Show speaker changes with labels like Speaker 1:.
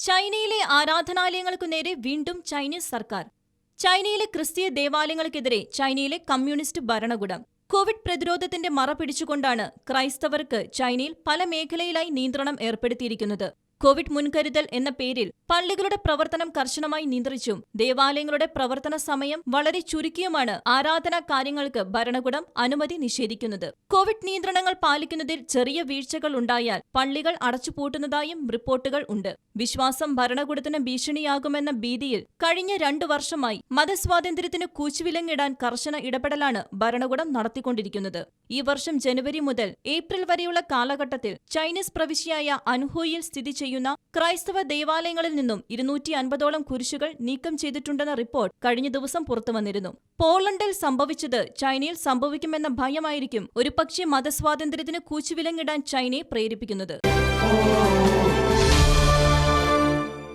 Speaker 1: ചൈനയിലെ ആരാധനാലയങ്ങൾക്കു നേരെ വീണ്ടും ചൈനീസ് സർക്കാർ. ചൈനയിലെ ക്രിസ്തീയ ദേവാലയങ്ങൾക്കെതിരെ ചൈനയിലെ കമ്മ്യൂണിസ്റ്റ് ഭരണകൂടം. കോവിഡ് പ്രതിരോധത്തിന്റെ മറ പിടിച്ചുകൊണ്ടാണ് ക്രൈസ്തവർക്ക് ചൈനയിൽ പല മേഖലയിലായി നിയന്ത്രണം ഏർപ്പെടുത്തിയിരിക്കുന്നത്. കോവിഡ് മുൻകരുതൽ എന്ന പേരിൽ പള്ളികളുടെ പ്രവർത്തനം കർശനമായി നിയന്ത്രിച്ചും ദേവാലയങ്ങളുടെ പ്രവർത്തന സമയം വളരെ ചുരുക്കിയുമാണ് ആരാധനാ കാര്യങ്ങൾക്ക് ഭരണകൂടം അനുമതി നിഷേധിക്കുന്നത്. കോവിഡ് നിയന്ത്രണങ്ങൾ പാലിക്കുന്നതിൽ ചെറിയ വീഴ്ചകൾ ഉണ്ടായാൽ പള്ളികൾ അടച്ചുപൂട്ടുന്നതായും റിപ്പോർട്ടുകൾ ഉണ്ട്. വിശ്വാസം ഭരണകൂടത്തിന് ഭീഷണിയാകുമെന്ന ഭീതിയിൽ കഴിഞ്ഞ 2 വർഷമായി മതസ്വാതന്ത്ര്യത്തിന് കൂച്ചുവിലങ്ങിടാൻ കർശന ഇടപെടലാണ് ഭരണകൂടം നടത്തിക്കൊണ്ടിരിക്കുന്നത്. ഈ വർഷം ജനുവരി മുതൽ ഏപ്രിൽ വരെയുള്ള കാലഘട്ടത്തിൽ ചൈനീസ് പ്രവിശ്യയായ അൻഹോയിൽ സ്ഥിതി ചെയ്യുന്ന ക്രൈസ്തവ ദേവാലയങ്ങളിൽ നിന്നും 250ഓളം കുരിശുകൾ നീക്കം ചെയ്തിട്ടുണ്ടെന്ന റിപ്പോർട്ട് കഴിഞ്ഞ ദിവസം പുറത്തുവന്നിരുന്നു. പോളണ്ടിൽ സംഭവിച്ചത് ചൈനയിൽ സംഭവിക്കുമെന്ന ഭയമായിരിക്കും ഒരുപക്ഷെ മതസ്വാതന്ത്ര്യത്തിന് കൂച്ചുവിലങ്ങിടാൻ ചൈനയെ പ്രേരിപ്പിക്കുന്നത്.